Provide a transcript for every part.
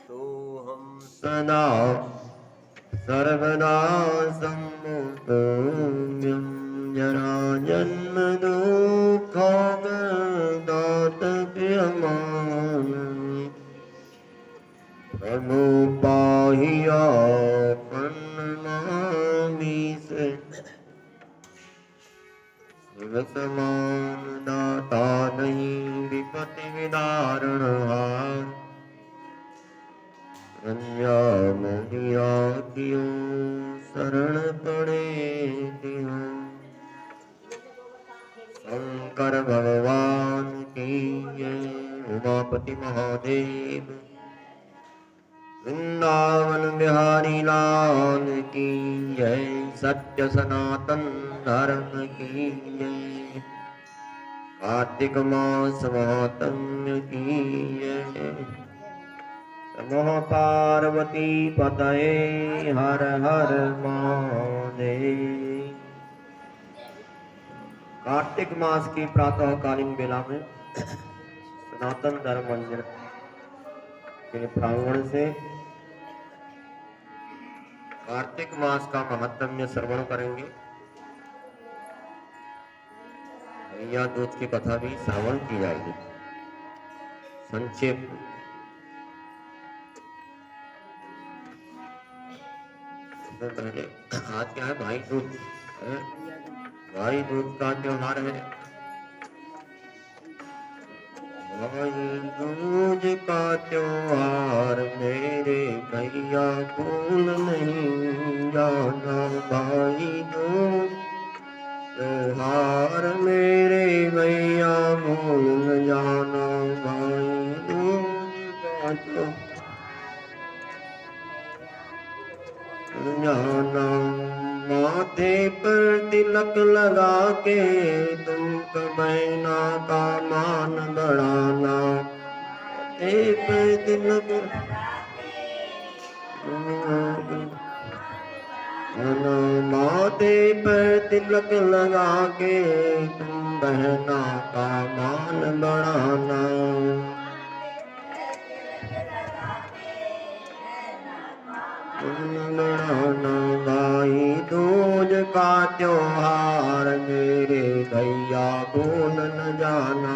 तो हम सदा सर्वदा सम्मुखं जरा जन्म दुःखदातव्यमान प्रभु पाहि आपन्ननामी से समान दाता नहीं विपत्ति विदारण हार रंजा मोहिया कियो शरण पड़े तियो शंकर भगवान की जय उमापति महादेव वृंदावन बिहारी लाल की जय सत्य सनातन धर्म की जय कार्तिक मास महात्म्य की जय नमः पार्वती पतये हर हर महादेव। कार्तिक मास की प्रातःकालीन बेला में सनातन धर्म मंदिर के प्रांगण से कार्तिक मास का महात्म्य श्रवण करेंगे। या दूध की कथा भी श्रवण की जाएगी संक्षेप। पहले आज क्या है? भाई दूज है। भाई दूज का त्योहार है। भाई दूज का त्योहार मेरे भैया भूल नहीं जाना। भाई दूज त्योहार मेरे भैया भूल न जाना। भाई दूज का जाना। माथे पर तिलक लगा के तुम बहना का मान बढ़ाना। माथे पर तिलक माथे पर तिलक लगा के तुम बहना का मान बढ़ाना। भाई दूज का त्योहार मेरे भैया भूल न जाना।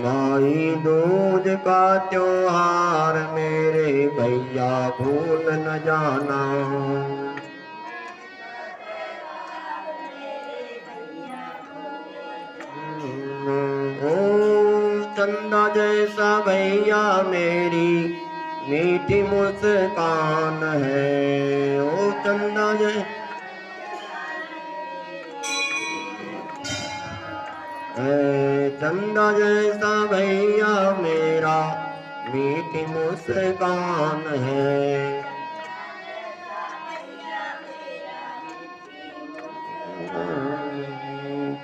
भाई दूज का त्योहार मेरे भैया भूल न जाना। चंदा जैसा भैया मेरी मीठी मुस्कान है। ओ चंदा चंदा जैसा भैया मेरा मीठी मुस्कान है।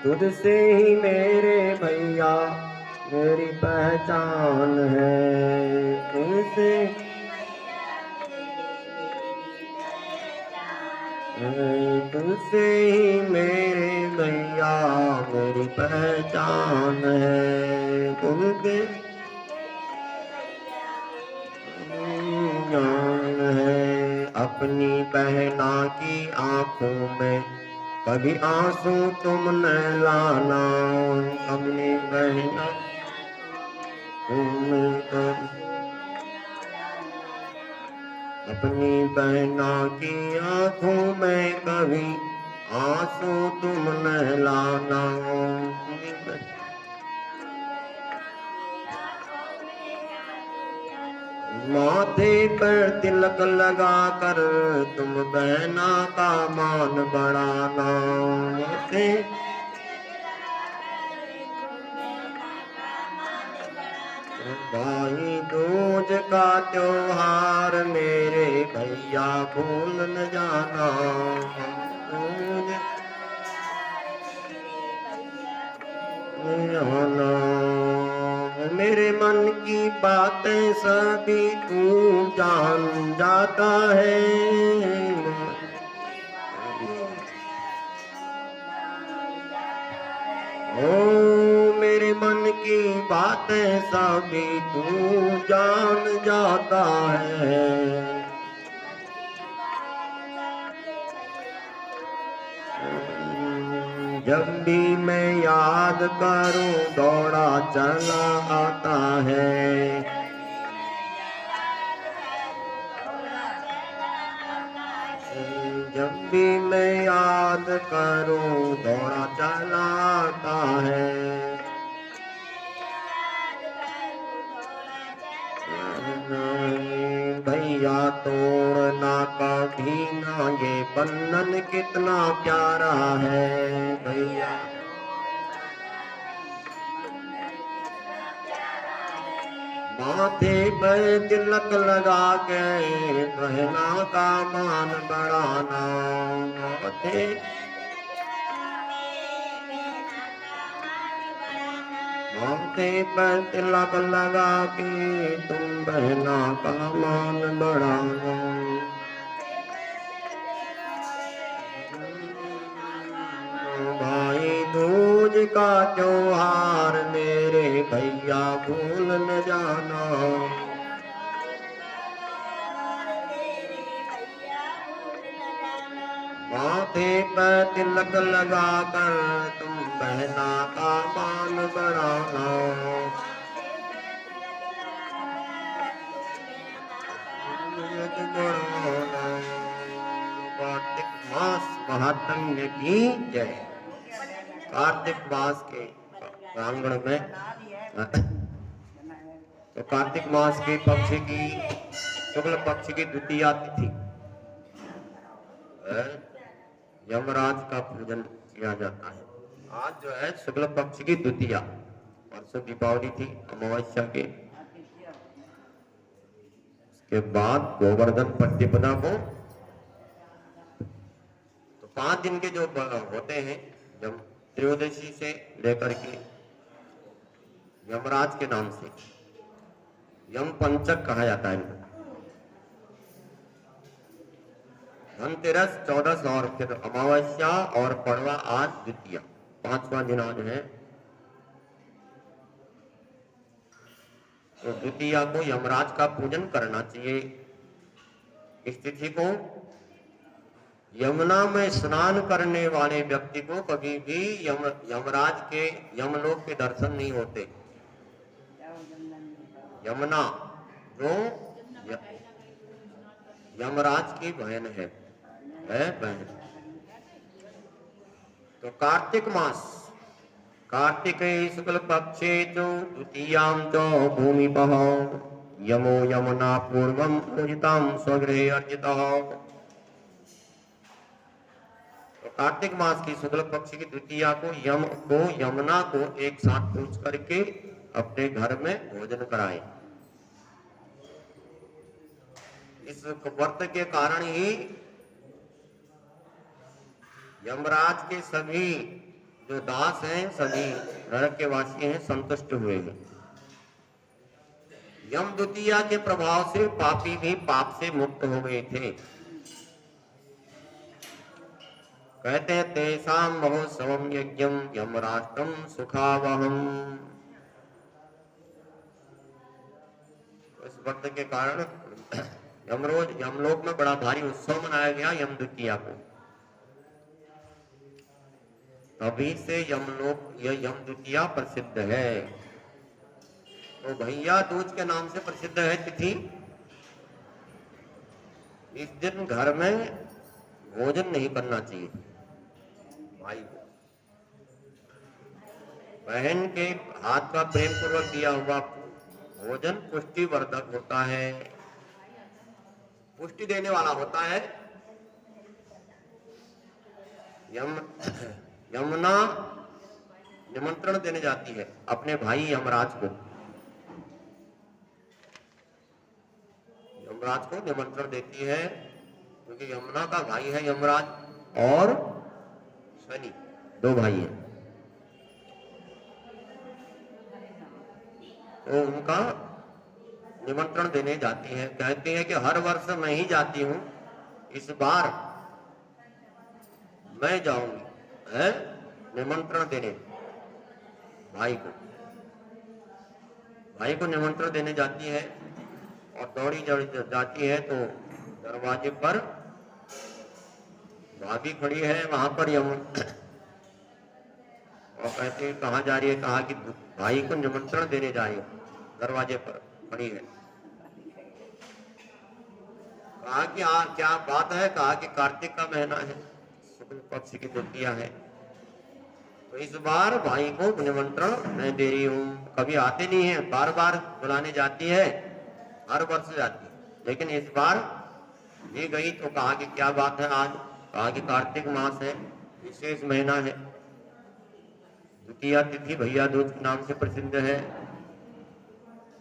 तुझसे ही मेरे भैया मेरी पहचान है। तुझसे तुझसे ही मेरे भैया मेरी पहचान है। तुझसे जान है। अपनी बहना की आंखों में कभी आंसू तुम न लाना। अपनी बहना अपनी बहना की आंखों में कभी आंसू तुम न लाना। माथे पर तिलक लगा कर तुम बहना का मान बढ़ाना। भाई दूज का त्योहार मेरे भैया भूल न जाना। जाना। मेरे मन की बातें सभी तू जान जाता है। ओ मेरे मन की बातें सभी तू जान जाता है। जब भी मैं याद करूं दौड़ा चला आता है। जब भी मैं याद करूं दौड़ा चला आता है। भैया तोड़ना कभी ना ये बंधन कितना प्यारा है। भैया माथे पर तिलक लगा के बहना का मान बढ़ाना। माथे पर तिलक लगा के तुम बहना का मान बढ़ाना। भाई दूज का त्योहार मेरे भैया भूल न जाना। माथे पर तिलक लगा कर तुम बहना का मान बढ़ाना। कार्तिक मास महात्म्य की जय। कार्तिक मास के प्रांगण में तो कार्तिक मास के पक्ष की शुक्ल पक्ष की द्वितीया तिथि यमराज का पूजन किया जाता है। आज जो है शुक्ल पक्ष की द्वितीया, परसों दीपावली थी अमावस्या के, उसके बाद गोवर्धन प्रतिपदा को। तो 5 दिन के जो होते हैं, जब त्रयोदशी से लेकर के यमराज के नाम से यम पंचक कहा जाता है इनको। धनतेरस 14 और फिर अमावस्या और पड़वा आज द्वितीया, 5वां दिन आज है। तो द्वितीया को यमराज का पूजन करना चाहिए। इस तिथि को यमुना में स्नान करने वाले व्यक्ति को कभी भी यमराज के यमलोक के दर्शन नहीं होते। यमुना जो यमराज की बहन है बहन। तो कार्तिक मास, कार्तिके शुक्ल पक्षे तो द्वितीयां च भूमिपः यमो यमुना पूर्वं पूजितां स्वगृहे अर्चितः। तो कार्तिक मास की शुक्ल पक्ष की द्वितीया को यमुना को एक साथ पूज करके अपने घर में भोजन कराएं। इस व्रत के कारण ही यमराज के सभी जो दास हैं, सभी नरक के वासी हैं, संतुष्ट हुए हैं। यम द्वितीया के प्रभाव से पापी भी पाप से मुक्त हो गए थे। कहते हैं तेषां महोत्सवं यज्ञं यमराष्ट्रं सुखावहम्। इस व्रत के कारण यमलोक में बड़ा भारी उत्सव मनाया गया यम द्वितीया को। तभी से यमलोक यह यम द्वितीया प्रसिद्ध है। तो भैया दूज के नाम से प्रसिद्ध है तिथि। इस दिन घर में भोजन नहीं करना चाहिए। भाई बहन के हाथ का प्रेम पूर्वक दिया हुआ भोजन पुष्टिवर्धक होता है, पुष्टि देने वाला होता है। यमुना निमंत्रण देने जाती है अपने भाई यमराज को। यमराज को निमंत्रण देती है क्योंकि यमुना का भाई है यमराज और शनि, 2 भाई हैं। तो उनका निमंत्रण देने जाती है। कहती है कि हर वर्ष मैं ही जाती हूँ, इस बार मैं जाऊंगी है निमंत्रण देने। भाई को निमंत्रण देने जाती है और दौड़ी जाती है तो दरवाजे पर भाभी खड़ी है, वहां पर यमुना और कहते हैं कहाँ जा रही है? कहा कि भाई को निमंत्रण देने जा रही हूँ, दरवाजे पर खड़ी है। कहा कि क्या बात है? कहा कि कार्तिक का महीना है, शुक्ल पक्ष की द्वितीया है, तो इस बार भाई को निमंत्रण मैं दे रही हूँ। कभी आते नहीं है, बार बार बुलाने जाती है, हर वर्ष जाती है, लेकिन इस बार भी गई। तो कहा कि क्या बात है आज? कहा कि कार्तिक मास है, विशेष महीना है, द्वितीया तिथि भैया दूज के नाम से प्रसिद्ध है,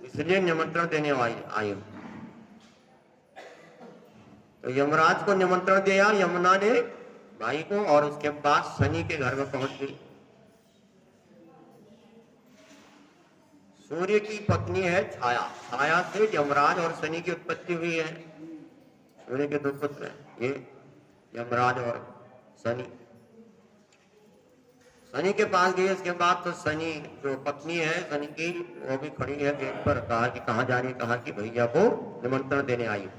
इसलिए निमंत्रण देने आई हूँ। तो यमराज को निमंत्रण दिया यमुना ने भाई को, और उसके बाद शनि के घर में पहुंच गई। सूर्य की पत्नी है छाया, छाया से यमराज और शनि की उत्पत्ति हुई है। सूर्य के दो पुत्र हैं ये, यमराज और शनि। शनि के पास गई, उसके बाद तो शनि जो पत्नी है शनि की, वो भी खड़ी है गेट पर। कहा कि कहाँ जा रही? कहा कि भैया को निमंत्रण देने आई हूँ,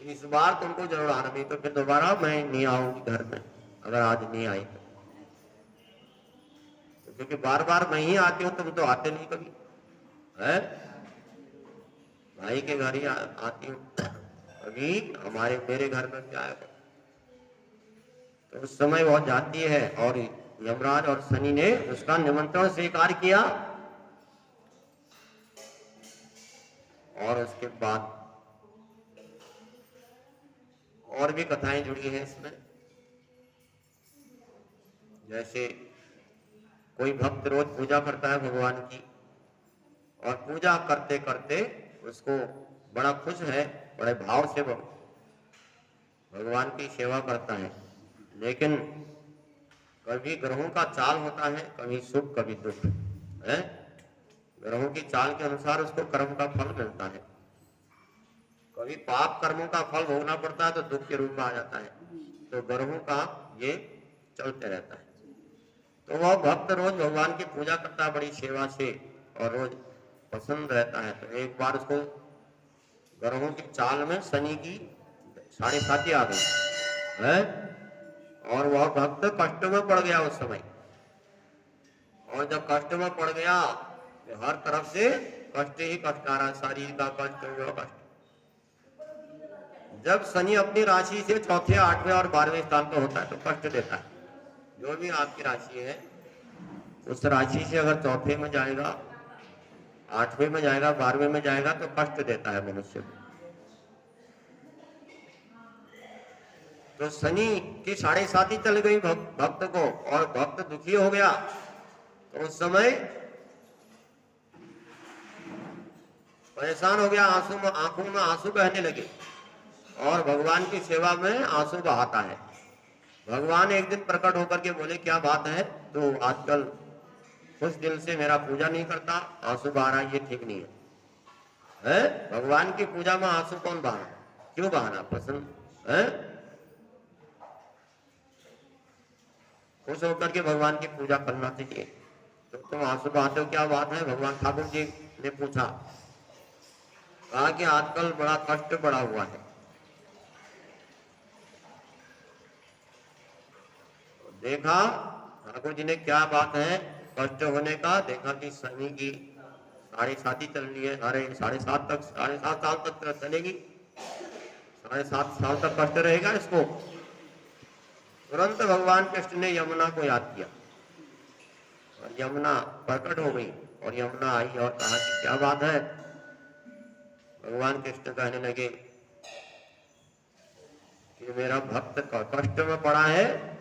इस बार तुमको जरूर आना, नहीं तो फिर दोबारा मैं नहीं आऊंगी घर में, अगर आज नहीं आई तो। क्योंकि बार बार मैं ही आती हूँ, तुम तो आते नहीं कभी है। भाई के घर ही आती हूँ, अभी मेरे घर में क्या है? तो उस समय वह जाती है और यमराज और शनि ने उसका निमंत्रण स्वीकार किया। और उसके बाद और भी कथाएं जुड़ी हैं इसमें। जैसे कोई भक्त रोज पूजा करता है भगवान की, और पूजा करते करते उसको बड़ा खुश है, बड़े भाव से भगवान की सेवा करता है, लेकिन कभी ग्रहों का चाल होता है, कभी सुख कभी दुख है। ग्रहों की चाल के अनुसार उसको कर्म का फल मिलता है। कभी पाप कर्मों का फल भोगना पड़ता है तो दुख के रूप में आ जाता है। तो ग्रहों का ये चलते रहता है। तो वह भक्त रोज भगवान की पूजा करता है बड़ी सेवा से, और रोज पसंद रहता है। तो एक बार उसको ग्रहों की चाल में शनि की 7.5 आ गई है, और वह भक्त कष्ट में पड़ गया उस समय। और जब कष्ट में पड़ गया तो हर तरफ से कष्ट ही कष्ट आ रहा, शरीर का कष्ट हुआ कष्ट। जब शनि अपनी राशि से चौथे, 8वें और 12वें स्थान पर होता है तो कष्ट देता है। जो भी आपकी राशि है, उस राशि से अगर चौथे में जाएगा, 8वें में जाएगा, 12वें में जाएगा तो कष्ट देता है मनुष्य को। तो शनि की 7.5 चल गई भक्त को, और भक्त दुखी हो गया। तो उस समय परेशान हो गया, आंखों में आंसू बहने लगे, और भगवान की सेवा में आंसू बहाता है। भगवान एक दिन प्रकट होकर के बोले क्या बात है, तो आजकल कुछ दिल से मेरा पूजा नहीं करता, आंसू बहा रहा, ये ठीक नहीं है। भगवान की पूजा में आंसू कौन बहाना, क्यों बहाना? पसंद है? खुश होकर के भगवान की पूजा करना चाहिए। तो तुम आंसू बहाते हो, क्या बात है? भगवान ठाकुर जी ने पूछा, कहा कि आजकल बड़ा कष्ट बढ़ा हुआ है। देखा ठाकुर जी ने क्या बात है कष्ट होने का, देखा कि शनि की 7.5 चल रही है, अरे 7.5 तक, 7.5 साल तक चलेगी, 7.5 साल तक कष्ट रहेगा इसको। तुरंत भगवान कृष्ण ने यमुना को याद किया, और यमुना प्रकट हो गई, और यमुना आई और कहा कि क्या बात है? भगवान कृष्ण कहने लगे कि मेरा भक्त कष्ट में पड़ा है,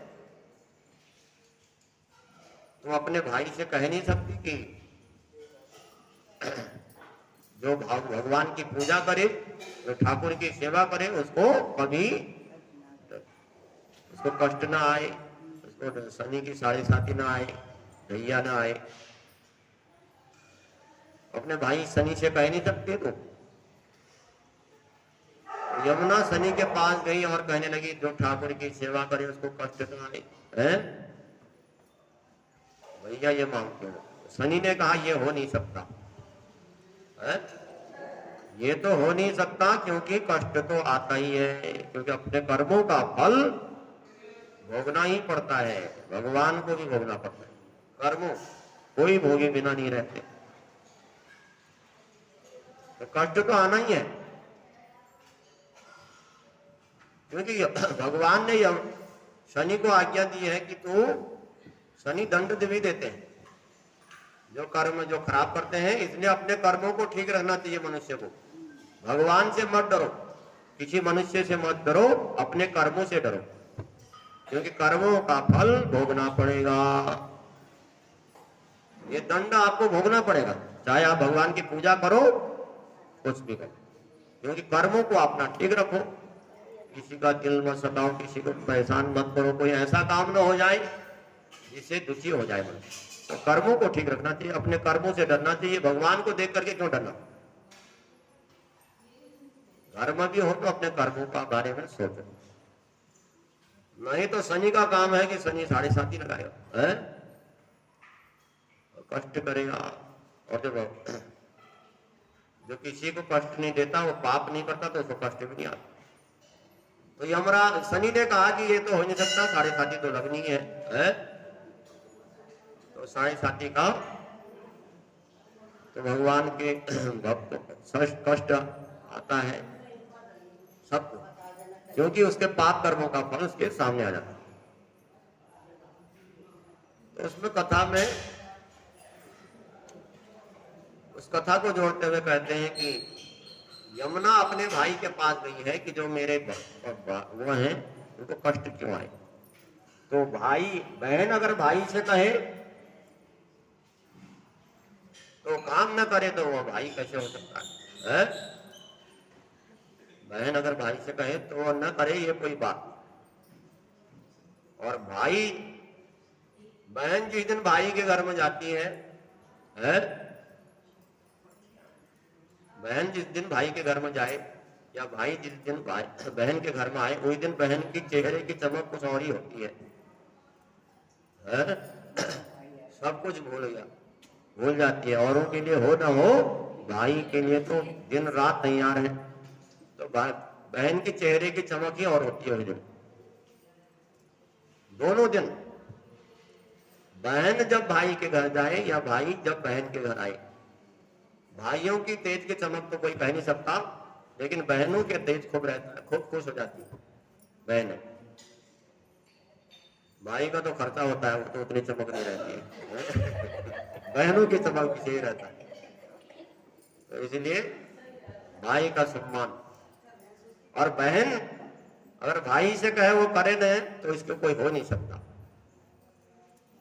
तुम अपने भाई से कह नहीं सकती कि जो भगवान की पूजा करे, जो ठाकुर की सेवा करे, उसको कभी उसको कष्ट ना आए, उसको शनि की 7.5 ना आए, ढैया ना आए। अपने भाई शनि से कह नहीं सकते तो यमुना शनि के पास गई और कहने लगी जो ठाकुर की सेवा करे उसको कष्ट न आए। हैं भैया ये मांगते हो? शनि ने कहा ये हो नहीं सकता है, ये तो हो नहीं सकता क्योंकि कष्ट तो आता ही है, क्योंकि अपने कर्मों का फल भोगना ही पड़ता है, भगवान को भी भोगना पड़ता है। कर्मों कोई भोगे बिना नहीं रहते, तो कष्ट तो आना ही है, क्योंकि भगवान ने शनि को आज्ञा दी है कि तू, शनि दंड भी देते हैं जो कर्म जो खराब करते हैं, इसलिए अपने कर्मों को ठीक रखना चाहिए मनुष्य को। भगवान से मत डरो, किसी मनुष्य से मत डरो, अपने कर्मों से डरो, क्योंकि कर्मों का फल भोगना पड़ेगा। ये दंड आपको भोगना पड़ेगा, चाहे आप भगवान की पूजा करो कुछ भी करो, क्योंकि कर्मों को अपना ठीक रखो, किसी का दिल मत सताओ, किसी को परेशान मत करो, कोई ऐसा काम ना हो जाए जिससे दुखी हो जाए मनुष्य। तो कर्मों को ठीक रखना चाहिए, अपने कर्मों से डरना चाहिए, भगवान को देख करके क्यों डरना। धर्म भी हो तो अपने कर्मों का बारे में सोचो, नहीं तो शनि का काम है कि शनि 7.5 लगाएगा है, कष्ट करेगा। और जो किसी को कष्ट नहीं देता वो पाप नहीं करता तो उसको कष्ट भी नहीं आता। तो यमराज शनि ने कहा कि ये तो हो नहीं सकता, 7.5 तो लगनी है? तो 7.5 का तो भगवान के भक्त कष्ट आता है सबको, क्योंकि उसके पाप कर्मों का फल उसके सामने आ जाता है। तो उसमें कथा में उस कथा को जोड़ते हुए कहते हैं कि यमुना अपने भाई के पास गई है कि जो मेरे वो हैं उनको कष्ट क्यों आए। तो भाई बहन अगर भाई से कहे तो काम न करे तो वो भाई कैसे हो सकता है? बहन अगर भाई से कहे तो वो न करे, ये कोई बात। और भाई बहन जिस दिन भाई के घर में जाती है, बहन जिस दिन भाई के घर में जाए या भाई जिस दिन भाई बहन के घर में आए, उस दिन बहन की चेहरे की चमक कुछ और ही होती है? सब कुछ भूल जाती है। औरों के लिए हो ना हो, भाई के लिए तो दिन रात तैयार है। तो बहन के चेहरे की चमक ही और होती है उस दिन, दोनों दिन। बहन जब भाई के घर जाए या भाई जब बहन के घर आए, भाइयों की तेज की चमक तो कोई कह नहीं सकता, लेकिन बहनों के तेज खूब रहता है, खूब खुश हो जाती है बहन। भाई का तो खर्चा होता है, वो तो उतनी चमक नहीं रहती है बहनों की चमक भी सही रहता है। तो इसलिए भाई का सम्मान। और बहन अगर भाई से कहे वो करे न तो इसको कोई हो नहीं सकता।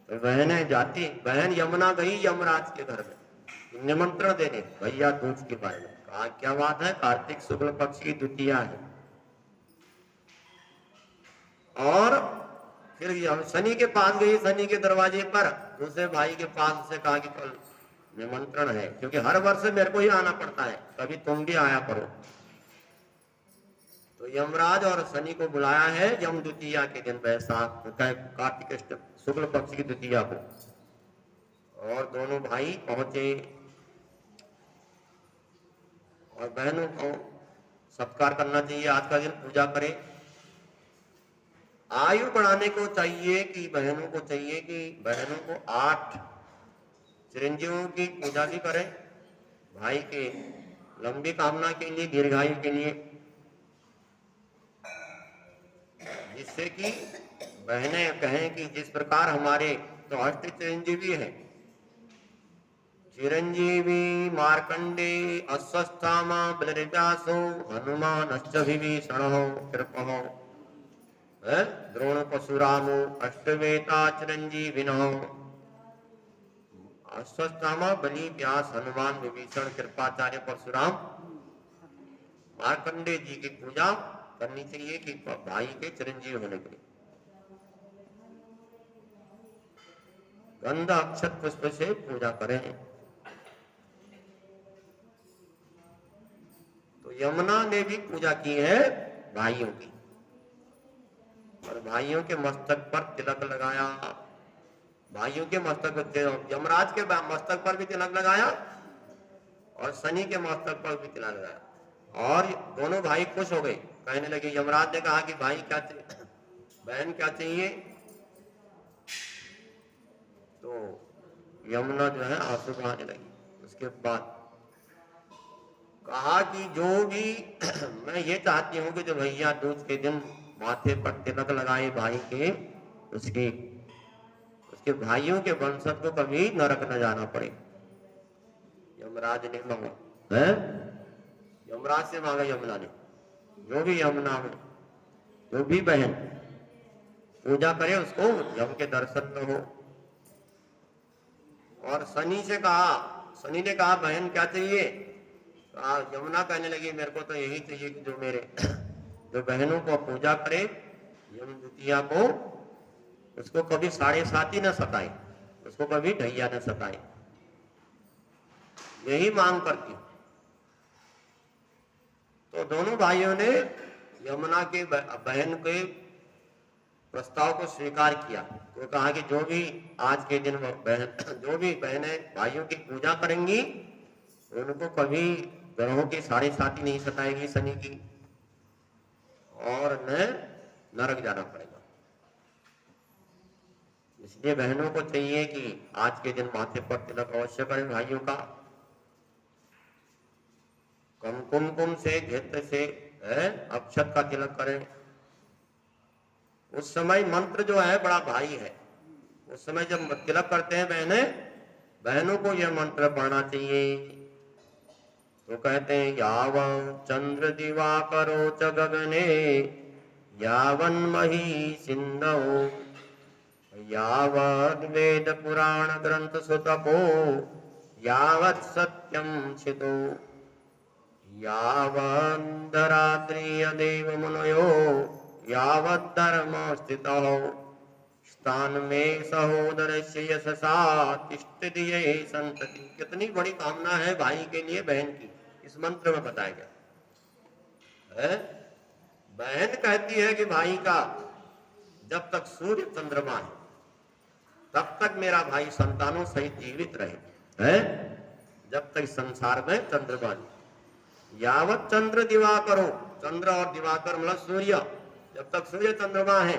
तो बहनें जाती, बहन यमुना गई यमराज के घर में निमंत्रण देने, भैया दूध की बारे में कहा। क्या बात है? कार्तिक शुक्ल पक्ष की द्वितीया है। और फिर शनि के पास गई, शनि के दरवाजे पर दूसरे भाई के पास से कहा कि कल निमंत्रण है, क्योंकि हर वर्ष मेरे को ही आना पड़ता है, कभी तुम भी आया करो। तो यमराज और शनि को बुलाया है यम द्वितीया के दिन, वैशाख कार्तिक शुक्ल पक्ष की द्वितीया को। और दोनों भाई पहुंचे और बहनों को सत्कार करना चाहिए, आज का दिन पूजा करें। आयु बढ़ाने को चाहिए कि बहनों को चाहिए कि बहनों को 8 चिरंजीवों की पूजा भी करें, भाई के लंबी कामना के लिए, दीर्घायु के लिए, जिससे कि बहनें कहें कि जिस प्रकार हमारे तो अष्ट चिरंजीवी है, चिरंजीवी मार्कंडे अश्वस्थामा बलरिव्यासो हनुमान अष्टभिभीषणो कृपहो द्रोण परशुरामो अष्टवेता चिरंजीविनो। अश्वस्थामा, बलि, व्यास, हनुमान, विभीषण, कृपाचार्य, परशुराम, मार्कंडे जी की पूजा करनी चाहिए कि भाई के चिरंजीव होने के लिए। गंध अक्षत पुष्प से पूजा करें। तो यमुना ने भी पूजा की है भाइयों की, और भाइयों के मस्तक पर तिलक लगाया। भाइयों के मस्तक पर, यमराज के मस्तक पर भी तिलक लगाया और शनि के मस्तक पर भी तिलक लगाया। और दोनों भाई खुश हो गए, कहने लगे, यमराज ने कहा कि भाई क्या चाहिए, बहन क्या चाहिए? तो यमुना जो है आंसू बहाने लगी। उसके बाद कहा कि जो भी मैं ये चाहती हूँ कि जो भैया दूज के दिन माथे पर तिलक लगाए भाई के, उसके उसके भाइयों के वंशज को कभी नरक न जाना पड़े। यमराज ने मांगा है, यमराज से मांगा यमुना ने, जो भी यमुना हो, जो भी बहन पूजा करे उसको यम के दर्शन न हो। और शनि से कहा, शनि ने कहा बहन क्या चाहिए? यमुना कहने लगी मेरे को तो यही चाहिए कि जो मेरे जो बहनों को पूजा करे यम द्वितीया को, उसको कभी 7.5 न सताए, उसको कभी ढैया न सताए, यही मांग करती। तो दोनों भाइयों ने यमुना के बहन के प्रस्ताव को स्वीकार किया। तो कहा कि जो भी आज के दिन जो भी बहनें भाइयों की पूजा करेंगी उनको कभी ग्रहों की 7.5 नहीं सताएगी शनि की, और न नरक जाना पड़ेगा। इसलिए बहनों को चाहिए कि आज के दिन माथे पर तिलक अवश्य करें भाइयों का, कुमकुम से घृत से अक्षत का तिलक करें। उस समय मंत्र जो है बड़ा भारी है। उस समय जब तिलक करते हैं बहनों को यह मंत्र पढ़ना चाहिए। तो कहते हैं यावं चंद्र दिवाकरो च गगने यावन्मही सिंधो यावद् वेद पुराण ग्रंथ सुतपो यावत् सत्यम छितो यावन्धरात्रिय देव मुनयो यावद्धर्म स्थितः स्थान में सहोदरस्य यशसा तिष्ठति ये संतति। कितनी बड़ी कामना है भाई के लिए बहन की, इस मंत्र में बताया गया है। बहन कहती है कि भाई का जब तक सूर्य चंद्रमा है तब तक मेरा भाई संतानों सहित जीवित रहे है, जब तक संसार में चंद्रमा नहीं। यावत चंद्र दिवाकरो, चंद्र और दिवाकर मतलब सूर्य, जब तक सूर्य चंद्रमा है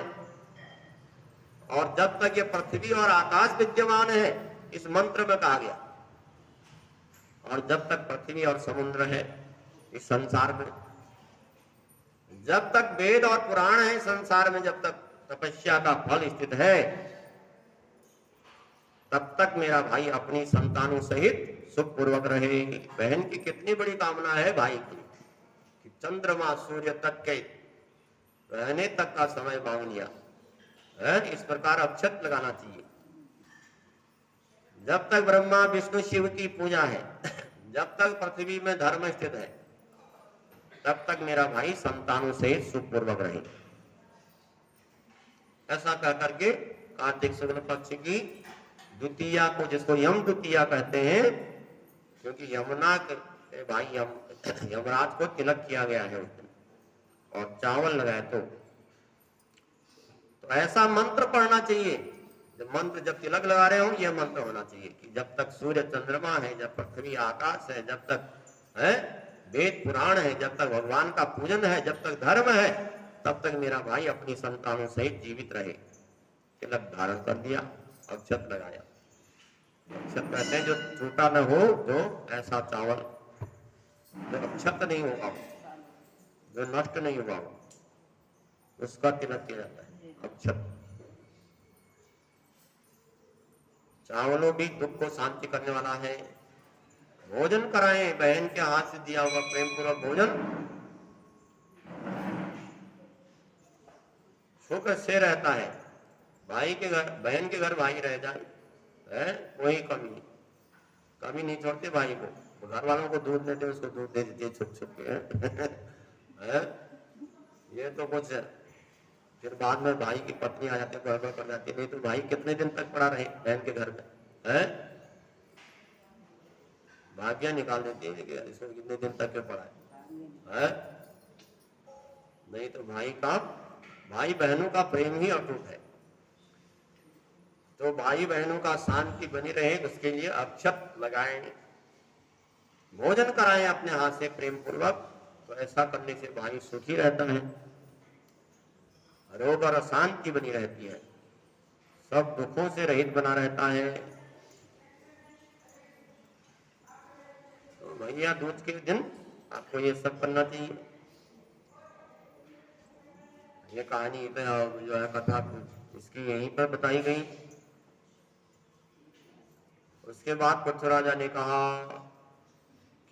और जब तक ये पृथ्वी और आकाश विद्यमान है, इस मंत्र में कहा गया, और जब तक पृथ्वी और समुद्र है इस संसार में, जब तक वेद और पुराण है संसार में, जब तक तपस्या का फल स्थित है, तब तक मेरा भाई अपनी संतानों सहित सुखपूर्वक रहे। बहन की कितनी बड़ी कामना है भाई की कि चंद्रमा सूर्य तक के रहने तक का समय मांग लिया है। इस प्रकार अक्षत लगाना चाहिए। जब तक ब्रह्मा विष्णु शिव की पूजा है, जब तक पृथ्वी में धर्म स्थित है, तब तक मेरा भाई संतानों से सुखपूर्वक रहे। ऐसा कह करके कार्तिक शुक्ल पक्ष की द्वितीया को, जिसको यम द्वितीया कहते हैं, क्योंकि यमुना के भाई यमराज को तिलक किया गया है उस दिन और चावल लगाए, तो ऐसा मंत्र पढ़ना चाहिए। जब मंत्र जब तिलक लगा रहे हो यह मंत्र होना चाहिए कि जब तक सूर्य चंद्रमा है, जब पृथ्वी आकाश है, जब तक है वेद पुराण है, जब तक भगवान का पूजन है, जब तक धर्म है, तब तक मेरा भाई अपनी संतानों सहित जीवित रहे। तिलक धारण कर दिया, अक्षत लगाया। अक्षत कहते हैं जो छूटा न हो, जो ऐसा चावल जो अक्षत नहीं होगा, जो नष्ट नहीं हुआ, उसका तिलक किया जाता है अक्षत। चावलों भी दुख को शांति करने वाला है। भोजन कराएं, बहन के हाथ से दिया हुआ प्रेम पूर्वक भोजन सुख से रहता है। भाई के घर, बहन के घर भाई रह जाए है, कोई कमी नहीं छोड़ते भाई को। घर वालों को दूध देते, उसको दूध दे देते छुप छुप के है। ये तो कुछ फिर बाद में भाई की पत्नी आ जाती है, गड़बड़ कर जाती है। नहीं तो भाई कितने दिन तक पड़ा रहे बहन के घर में है, भाग्य निकाल देती है कि इसको कितने दिन तक के पड़ा है। नहीं तो भाई बहनों का प्रेम ही अटूट है। तो भाई बहनों का शांति बनी रहे उसके लिए अक्षत लगाएं, भोजन कराएं अपने हाथ से प्रेम पूर्वक। तो ऐसा करने से भाई सुखी रहता है, रोग और शांति बनी रहती है, सब दुखों से रहित बना रहता है। तो भैया दूज के दिन आपको ये सब करना चाहिए। ये कहानी जो है कथा इसकी यहीं पर बताई गई। उसके बाद पृथ्वीराजा ने कहा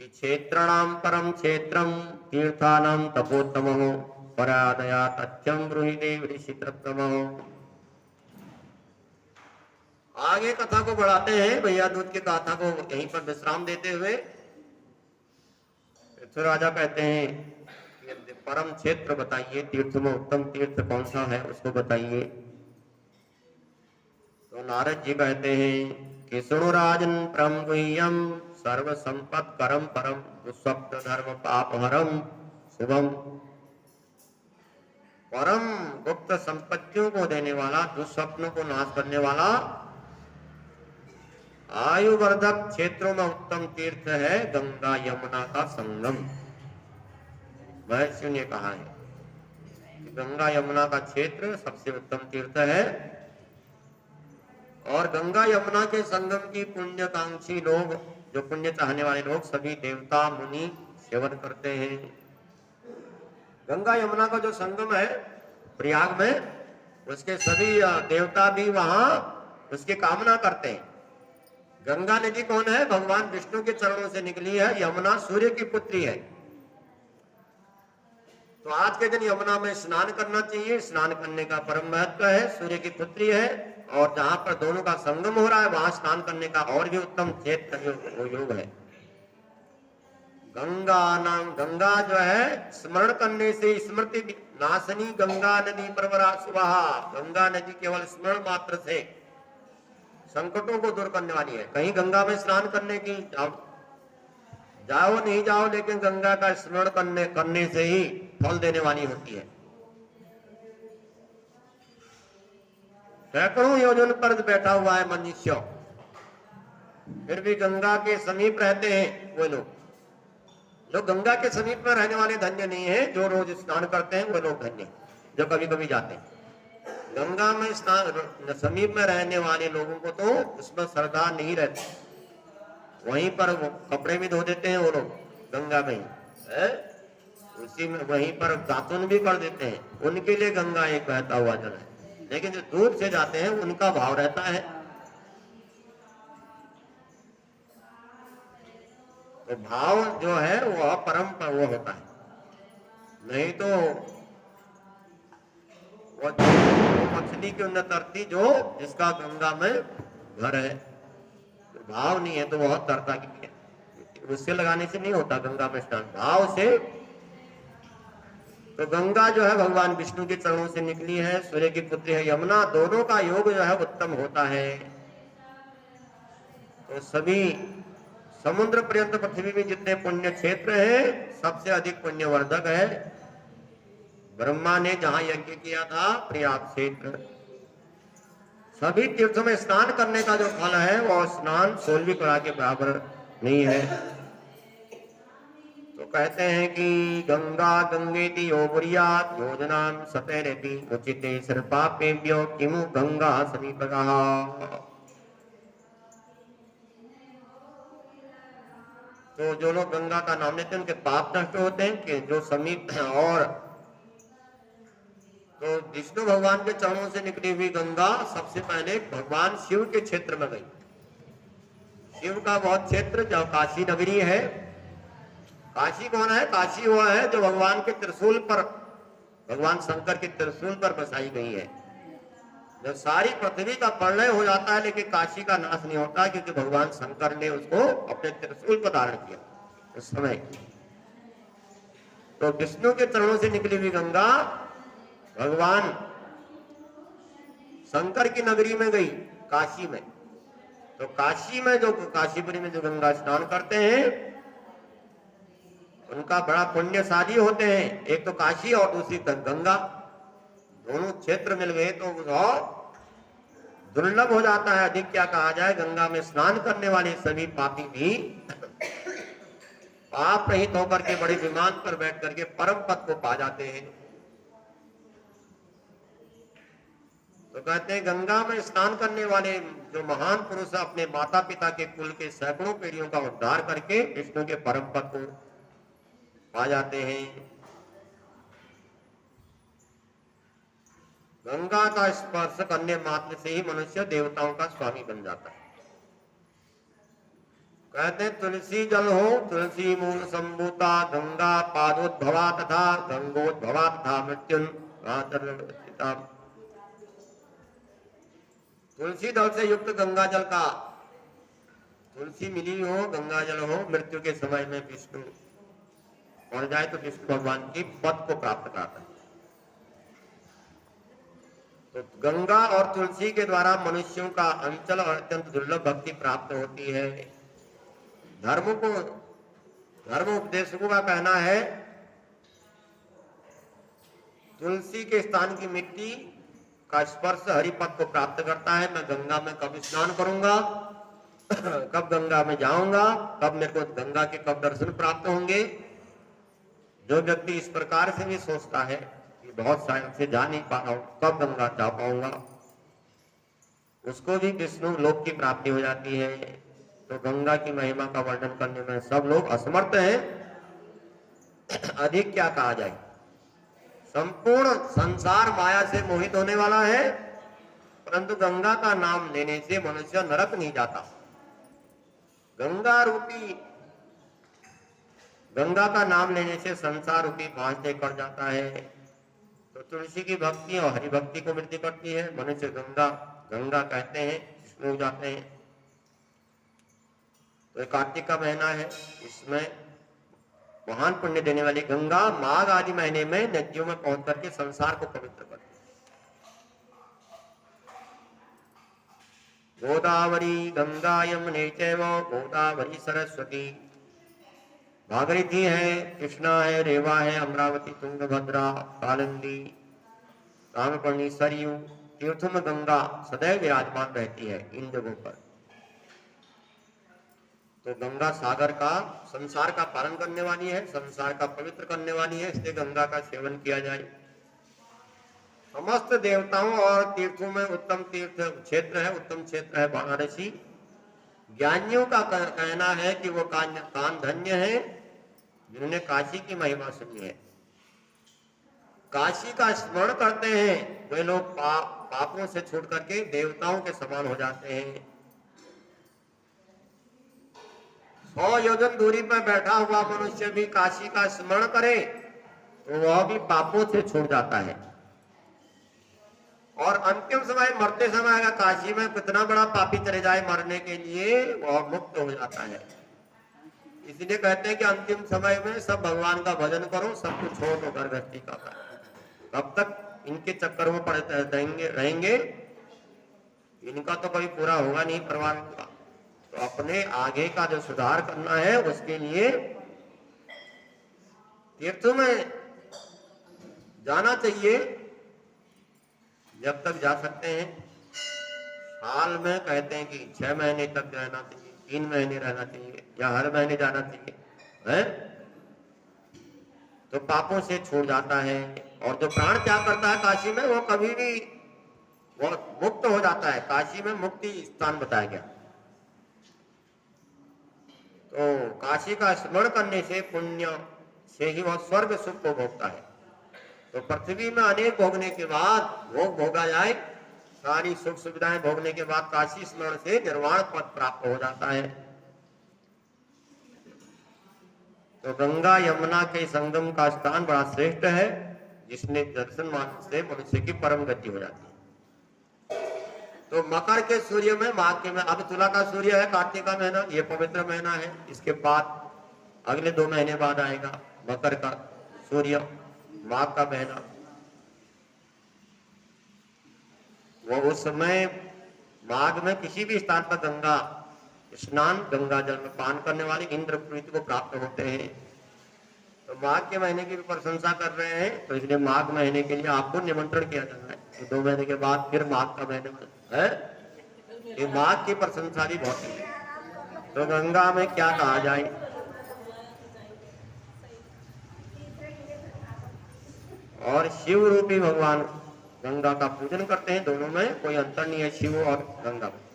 कि क्षेत्रणाम परम क्षेत्रम तीर्थानाम तपोत्तमो परादया तथ्यम ब्रूहि ऋषितम। आगे कथा को बढ़ाते हैं, भैया दूध की कथा को यहीं पर विश्राम देते हुए पृथ्वीराजा कहते हैं कि परम क्षेत्र बताइए, तीर्थ में उत्तम तीर्थ कौन सा है उसको बताइए। तो नारद जी कहते हैं कि सुनो राजन परम गुह्यम सर्व संपत् करम परम दुस्वप्न धर्म पाप हरम शुभम। परम गुप्त संपत्तियों को देने वाला, दुस्वप्नों को नाश करने वाला, आयुवर्धक क्षेत्रों में उत्तम तीर्थ है गंगा यमुना का संगम। महर्षि ने कहा है कि गंगा यमुना का क्षेत्र सबसे उत्तम तीर्थ है और गंगा यमुना के संगम की पुण्यकांक्षी लोग, जो पुण्य चाहने वाले लोग, सभी देवता मुनि सेवन करते हैं। गंगा यमुना का जो संगम है प्रयाग में, उसके सभी देवता भी वहां उसकी कामना करते हैं। गंगा नदी कौन है? भगवान विष्णु के चरणों से निकली है। यमुना सूर्य की पुत्री है। तो आज के दिन यमुना में स्नान करना चाहिए। स्नान करने का परम महत्व है, सूर्य की पुत्री है और जहां पर दोनों का संगम हो रहा है वहां स्नान करने का और भी उत्तम क्षेत्र योग है। गंगा जो है स्मरण करने से स्मृति नाशनी गंगा नदी परवरा सुबहा। गंगा नदी केवल स्मरण मात्र से संकटों को दूर करने वाली है। कहीं गंगा में स्नान करने की जाओ नहीं जाओ, लेकिन गंगा का स्मरण करने से ही फल देने वाली होती है। सैकड़ों योजन पर बैठा हुआ है मनुष्य, फिर भी गंगा के समीप रहते हैं वो लोग। जो गंगा के समीप में रहने वाले धन्य नहीं है, जो रोज स्नान करते हैं वो लोग धन्य, जो कभी कभी जाते हैं। गंगा में स्नान समीप में रहने वाले लोगों को तो उसमें श्रद्धा नहीं रहती, वहीं पर वो कपड़े भी धो देते हैं वो लोग गंगा में ही, उसी में वहीं पर दातुन भी कर देते हैं। उनके लिए गंगा एक बहता हुआ जल है। लेकिन जो दूर से जाते हैं उनका भाव रहता है। तो भाव जो है वह परम पर वो होता है, नहीं तो वो मछली की उन्नत तरती जो जिसका गंगा में घर है, तो भाव नहीं है तो वह तरता की है। उससे लगाने से नहीं होता गंगा में स्नान, भाव से। तो गंगा जो है भगवान विष्णु के चरणों से निकली है, सूर्य की पुत्री है यमुना, दोनों का योग जो है उत्तम होता है। तो सभी समुद्र पर्यंत पृथ्वी में जितने पुण्य क्षेत्र है सबसे अधिक पुण्यवर्धक है ब्रह्मा ने जहां यज्ञ किया था प्रयाग क्षेत्र। सभी तीर्थों में स्नान करने का जो फल है वह स्नान 16वीं कला के बराबर नहीं है। तो कहते हैं कि गंगा गंगेति यो बुर्यात् योजनां सतैरेति उचिते सर्वपापेभ्यो किमु गंगा समीपगः। तो जो लोग गंगा का नाम लेते हैं उनके पाप नष्ट होते हैं कि जो समीप और तो विष्णु भगवान के चरणों से निकली हुई गंगा सबसे पहले भगवान शिव के क्षेत्र में गई। शिव का बहुत क्षेत्र जो काशी नगरी है। काशी कौन है? काशी वो है जो भगवान के त्रिशूल पर, भगवान शंकर के त्रिशूल पर बसाई गई है। जब सारी पृथ्वी का प्रलय हो जाता है लेकिन काशी का नाश नहीं होता, क्योंकि भगवान शंकर ने उसको अपने त्रिशूल पर धारण किया उस समय। तो विष्णु के चरणों से निकली हुई गंगा भगवान शंकर की नगरी में गई, काशी में। तो काशी में जो काशीपुरी में जो गंगा स्नान करते हैं उनका बड़ा पुण्यशाली होते हैं। एक तो काशी और दूसरी गंगा, दोनों क्षेत्र मिल गए तो और दुर्लभ हो जाता है। अधिक क्या कहा जाए, गंगा में स्नान करने वाले सभी पापी भी पाप रहित होकर के बड़े विमान पर बैठ करके परम पद को पा जाते हैं। तो कहते हैं गंगा में स्नान करने वाले जो महान पुरुष अपने माता पिता के कुल के सैकड़ों पीढ़ियों का उद्धार करके विष्णु के परम पद को पा जाते हैं। गंगा का स्पर्श करने मात्र से ही मनुष्य देवताओं का स्वामी बन जाता है। कहते हैं तुलसी जल हो तुलसी मूल संभूता, गंगा पादोद्भवा तथा गंगोद्भवा तथा मृत्युन। तुलसी दल से युक्त गंगा जल का, तुलसी मिली हो गंगा जल हो, मृत्यु के समय में विष्णु मर जाए तो विष्णु भगवान की पद को प्राप्त कराता है। तो गंगा और तुलसी के द्वारा मनुष्यों का अंचल और अत्यंत दुर्लभ भक्ति प्राप्त होती है। धर्म उपदेशकों का कहना है तुलसी के स्थान की मिट्टी का स्पर्श हरिपद को प्राप्त करता है। मैं गंगा में कब स्नान करूंगा, कब गंगा में जाऊंगा, कब मेरे को गंगा के कब दर्शन प्राप्त होंगे। जो व्यक्ति इस प्रकार से भी सोचता है कि बहुत साल से जा नहीं पा रहा हूं, कब गंगा जा पाऊंगा, उसको भी विष्णु लोक की प्राप्ति हो जाती है। तो गंगा की महिमा का वर्णन करने में सब लोग असमर्थ हैं। अधिक क्या कहा जाए, संपूर्ण संसार माया से मोहित होने वाला है, परंतु गंगा का नाम लेने से मनुष्य नरक नहीं जाता। गंगा का नाम लेने से संसार रूपी बांझ निकल जाता है। तो तुलसी की भक्ति और हरि भक्ति को वृद्धि करती है। मनुष्य गंगा गंगा कहते हैं, विष्णु जाते हैं। तो कार्तिक का महीना है, इसमें महान पुण्य देने वाली गंगा माघ आदि महीने में नदियों में पहुंच करके संसार को पवित्र करती है। गोदावरी गंगा यमुने चैव गोदावरी सरस्वती, भागीरथी है, कृष्णा है, रेवा है, अमरावती, तुंगभद्रा, कालिंदी, ताम्रपर्णी, सरयू, तीर्थों में गंगा सदैव विराजमान रहती है इन जगहों पर। तो गंगा सागर का, संसार का पालन करने वाली है, संसार का पवित्र करने वाली है, इसलिए गंगा का सेवन किया जाए। समस्त देवताओं और तीर्थों में उत्तम तीर्थ क्षेत्र है, उत्तम क्षेत्र है वाराणसी। ज्ञानियों का कहना है कि वो कान धन्य है जिन्होंने काशी की महिमा सुनी है। काशी का स्मरण करते हैं वे लोग पापों से छूट करके देवताओं के समान हो जाते हैं। 100 योजन दूरी पर बैठा हुआ मनुष्य भी काशी का स्मरण करे तो वह भी पापों से छूट जाता है। और अंतिम समय मरते समय अगर काशी में कितना बड़ा पापी चले जाए मरने के लिए, वह मुक्त हो जाता है। इसलिए कहते हैं कि अंतिम समय में सब भगवान का भजन करो, सब कुछ छोड़ दो, घर गृहस्थी का करो। कब तक इनके चक्कर में पड़े रहेंगे, इनका तो कभी पूरा होगा नहीं परिवार का। तो अपने आगे का जो सुधार करना है उसके लिए तीर्थों में जाना चाहिए जब तक जा सकते हैं। साल में कहते हैं कि 6 महीने तक रहना चाहिए, 3 महीने रहना चाहिए, या हर महीने जाना चाहिए है? तो पापों से छूट जाता है। और जो प्राण त्याग करता है काशी में, वो कभी भी वो मुक्त हो जाता है। काशी में मुक्ति स्थान बताया गया। तो काशी का स्मरण करने से पुण्य से ही वह स्वर्ग सुख को भोगता है। तो पृथ्वी में अनेक भोगने के बाद भोग भोगा जाए, सारी सुख सुविधाएं भोगने के बाद काशी स्मरण से निर्वाण पद प्राप्त हो जाता है। तो गंगा यमुना के संगम का स्थान बड़ा श्रेष्ठ है, जिसने दर्शन मात्र से मनुष्य की परम गति हो जाती है। तो मकर के सूर्य में, माघ के में, अब तुला का सूर्य है, कार्तिक का महीना, ये पवित्र महीना है। इसके बाद अगले 2 महीने बाद आएगा मकर का सूर्य, माघ का महीना। वो उस समय माघ में किसी भी स्थान पर गंगा स्नान, गंगा जल में पान करने वाले इंद्र प्रीति को प्राप्त होते हैं। तो माघ के महीने की भी प्रशंसा कर रहे हैं, तो इसलिए माघ महीने के लिए आपको निमंत्रण किया जा रहा है। तो 2 महीने के बाद फिर माघ का महीना है, ये माघ की प्रशंसा भी बहुत है। तो गंगा में क्या कहा जाए, और शिव रूपी भगवान गंगा का पूजन करते हैं। दोनों में कोई अंतर नहीं है, शिव और गंगा में।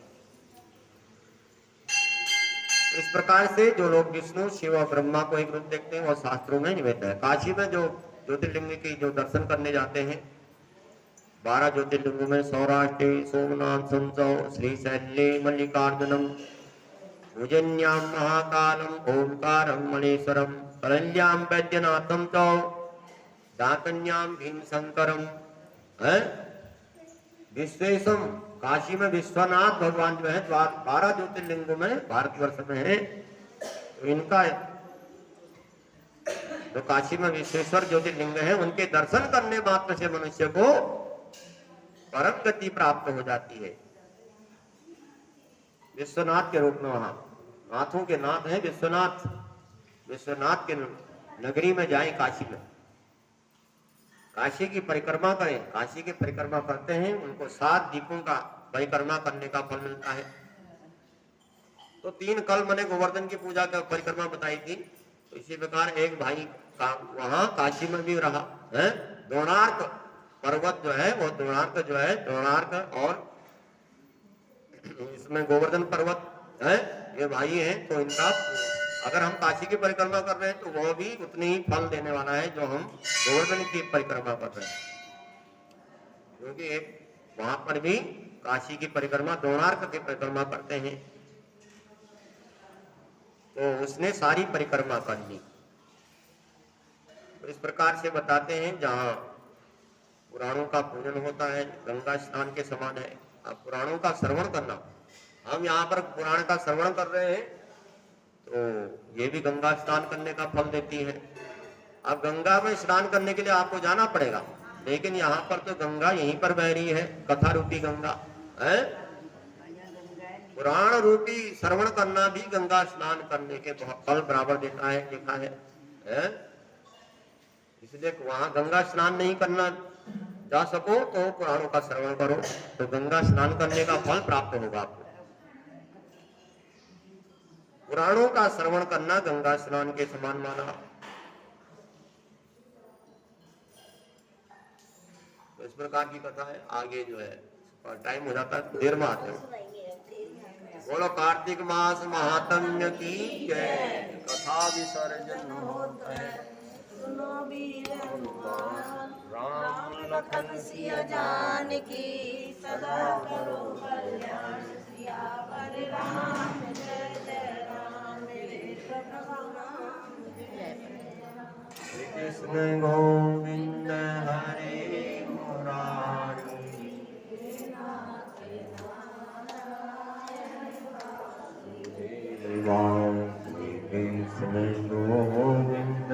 इस प्रकार से जो लोग विष्णु, शिव और ब्रह्मा को एक रूप देखते हैं, वो शास्त्रों में निवेद है। काशी में जो ज्योतिर्लिंग की जो दर्शन करने जाते हैं, 12 ज्योतिर्लिंगों में सौराष्ट्र सोमनाथ संसव श्रीशैल्ये मल्लिकार्जुनम उजन्यां महाकालम ओंकारं मणेश्वरम करल्यां वैद्यनाथम चौ डाकन्यां भीम शंकरम है विश्वेशम। काशी में विश्वनाथ भगवान जो है 12 ज्योतिर्लिंगों में भारतवर्ष में है, तो इनका जो काशी में विश्वेश्वर ज्योतिर्लिंग है, उनके दर्शन करने मात्र से मनुष्य को परम गति प्राप्त हो जाती है। विश्वनाथ के रूप में वहां नाथों के नाथ है विश्वनाथ। विश्वनाथ के नगरी में जाए, काशी में काशी की परिक्रमा करें। काशी की परिक्रमा करते हैं, उनको 7 दीपों का परिक्रमा करने का फल मिलता है। तो 3 कल मैंने गोवर्धन की पूजा का परिक्रमा बताई थी। तो इसी प्रकार एक भाई का वहां काशी में भी रहा है। द्रोणार्क पर्वत जो है, वो द्रोणार्क जो है, द्रोणार्क और इसमें गोवर्धन पर्वत है, ये भाई हैं। तो इनका अगर हम काशी की परिक्रमा कर रहे हैं, तो वह भी उतनी ही फल देने वाला है जो हम गोवर्धन की परिक्रमा कर रहे हैं। क्योंकि एक वहां पर भी काशी की परिक्रमा, द्रोणार्क की परिक्रमा करते हैं, तो उसने सारी परिक्रमा कर ली। तो इस प्रकार से बताते हैं, जहाँ पुराणों का पूजन होता है, गंगा स्नान के समान है। अब पुराणों का श्रवण करना, हम यहाँ पर पुराण का श्रवण कर रहे हैं, तो ये भी गंगा स्नान करने का फल देती है। अब गंगा में स्नान करने के लिए आपको जाना पड़ेगा, लेकिन यहाँ पर तो गंगा यहीं पर बह रही है, कथा रूपी गंगा है। पुराण रूपी श्रवण करना भी गंगा स्नान करने के फल बराबर देता है, लिखा है? इसलिए वहां गंगा स्नान नहीं करना जा सको तो पुराणों का श्रवण करो, तो गंगा स्नान करने का फल प्राप्त होगा आपको। पुराणों का श्रवण करना गंगा स्नान के समान माना। तो इस प्रकार की कथा है। आगे जो है और टाइम हो जाता है, देर में आते हैं। बोलो कार्तिक मास महात्म्य की जय, कथा विसर्जन होता है। सुनो वीर हनुमान, राम लखन सिया जानकी, सदा करो कल्याण सियावर राम। जय जय राम, श्री कृष्ण गोविंद हरे मुरारी। श्री कृष्ण गोविंद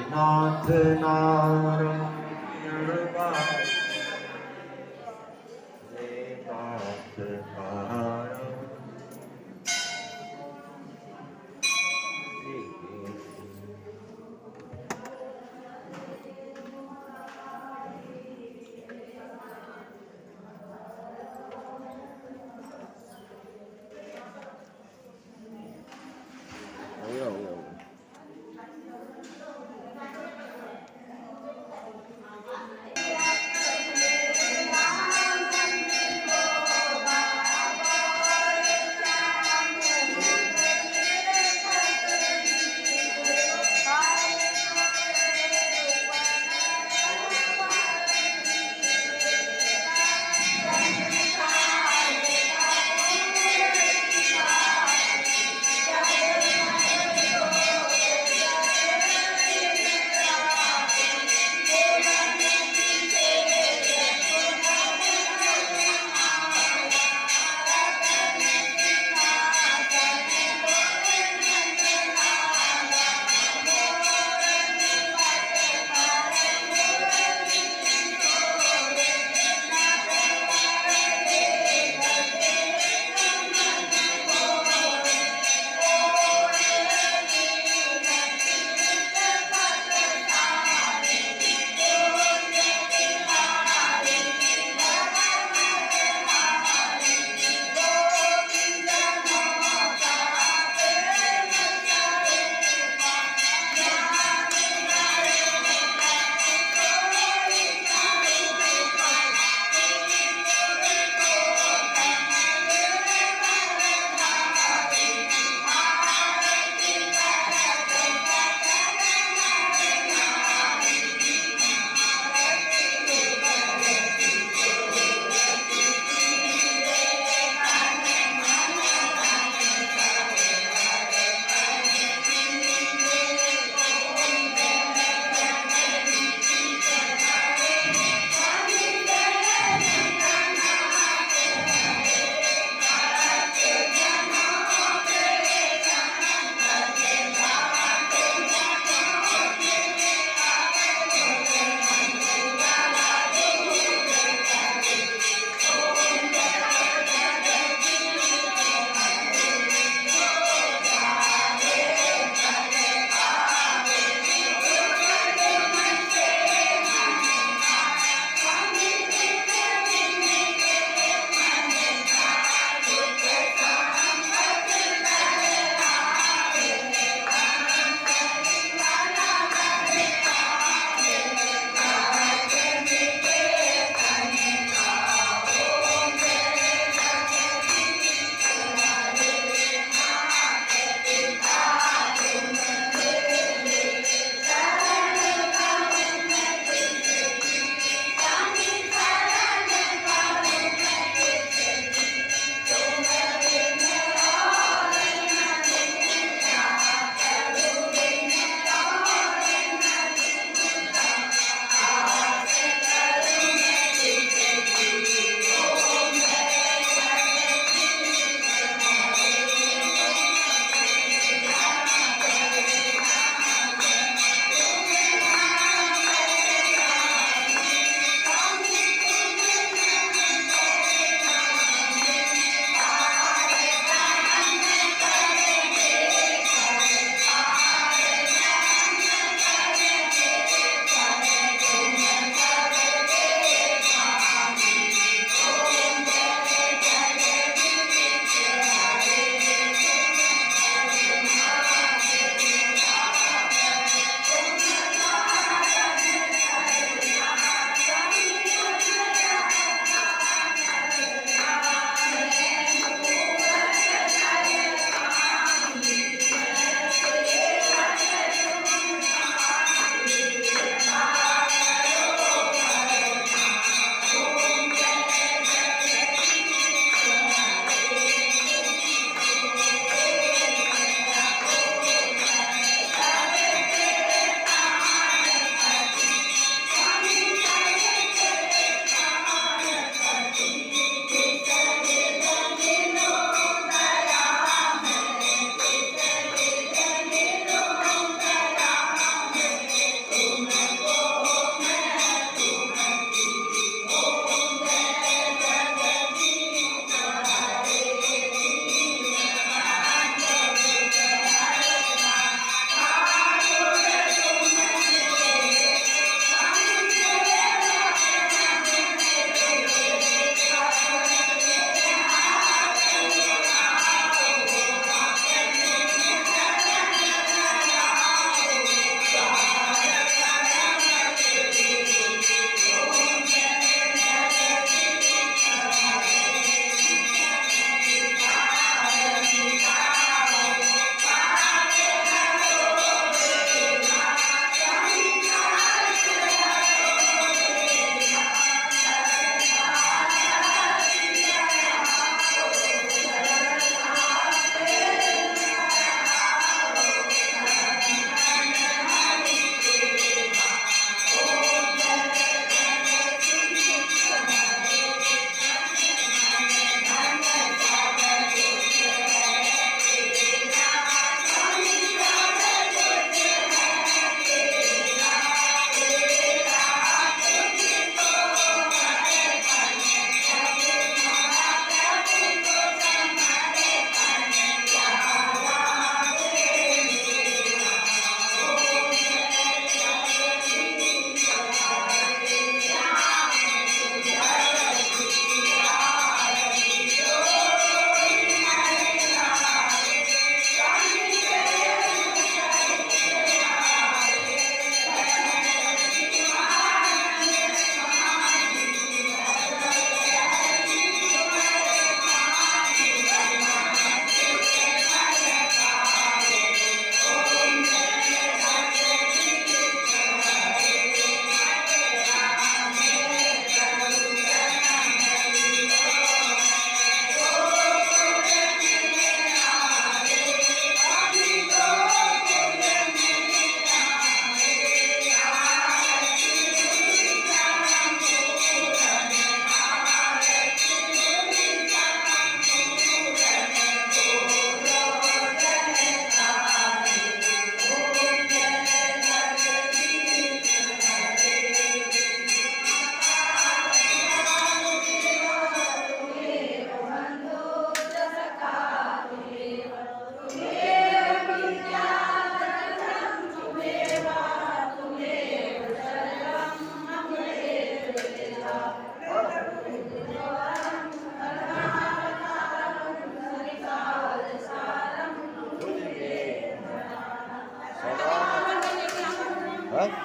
नाथ नारायण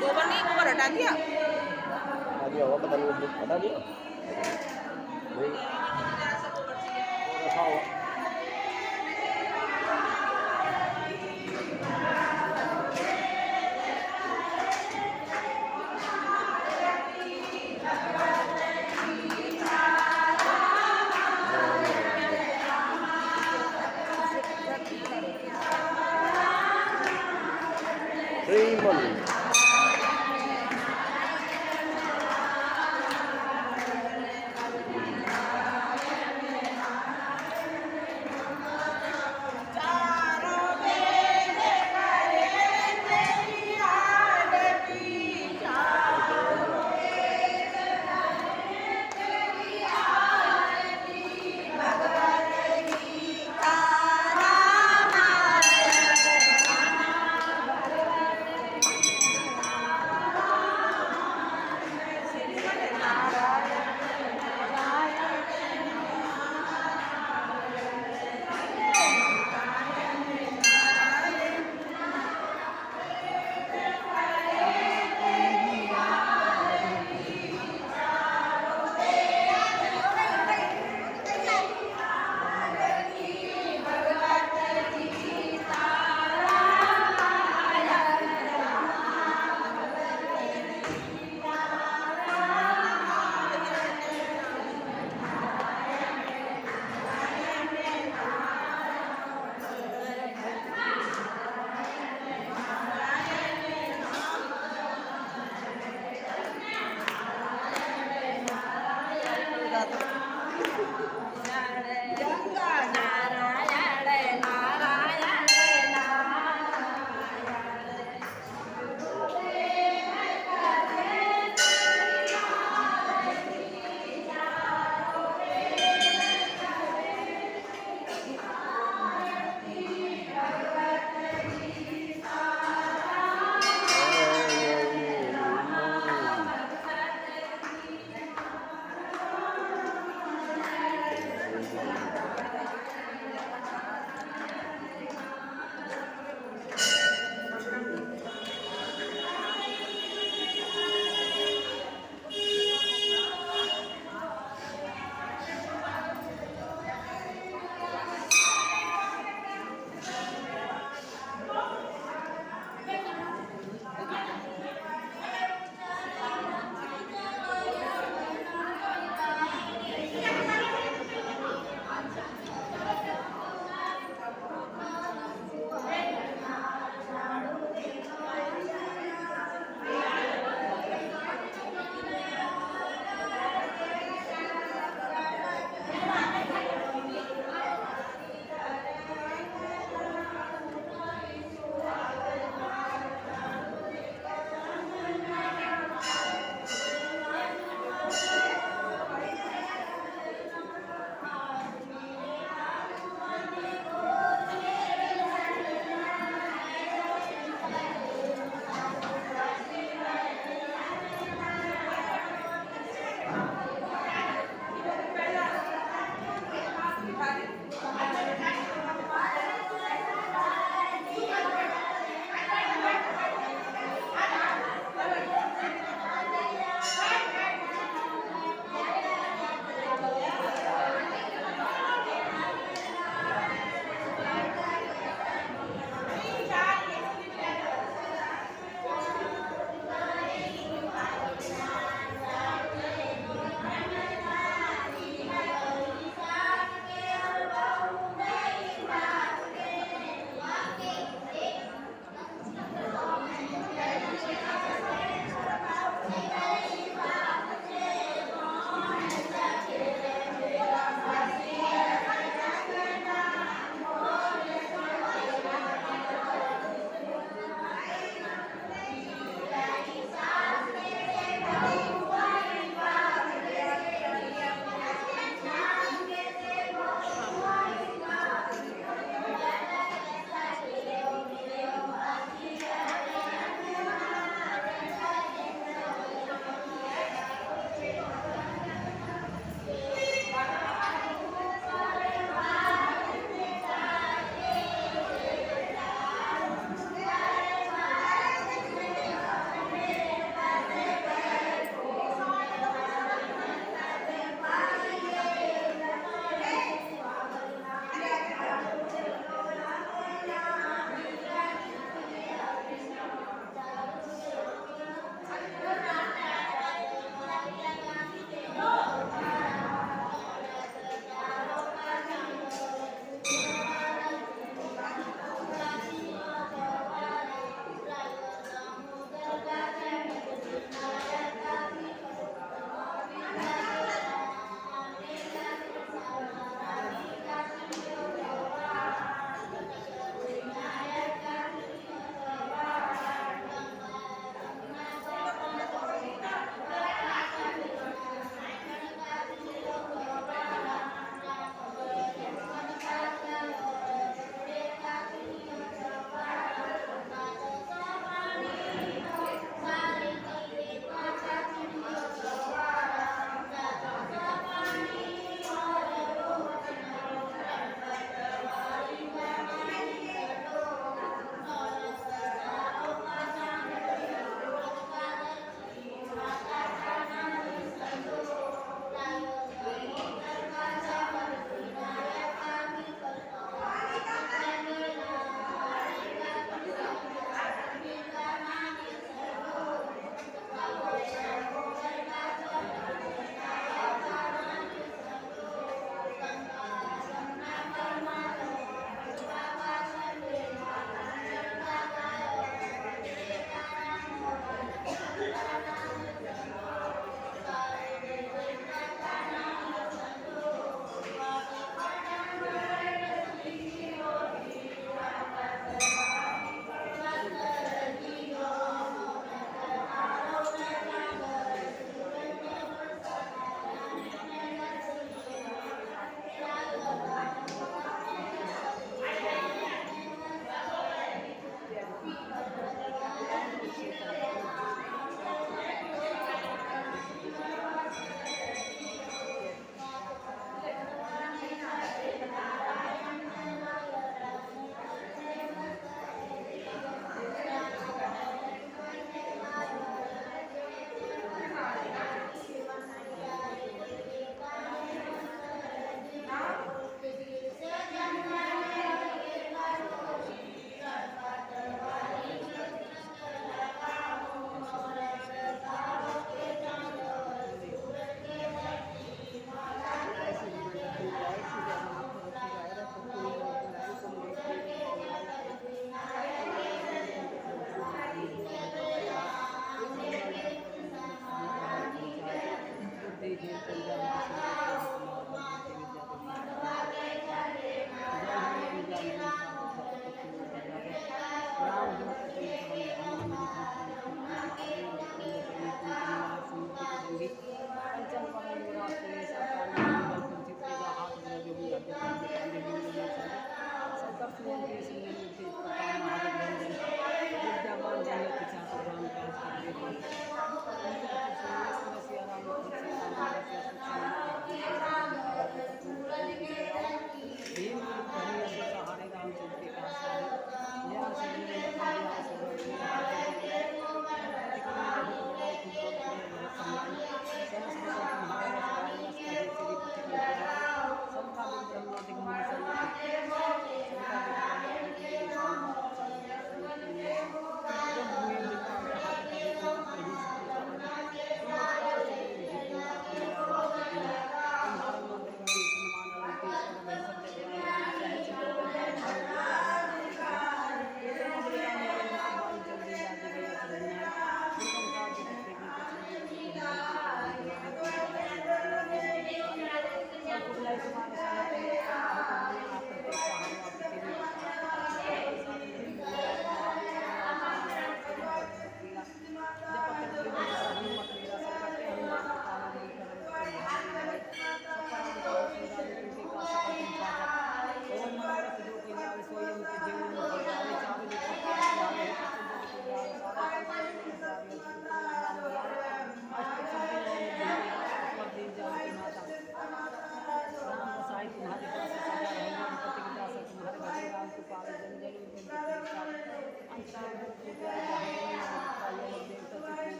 गोबर नहीं, गोबर हटा दिया। हटा दिया होगा, पता नहीं हटा दिया नहीं, रखा हुआ। श्रीमन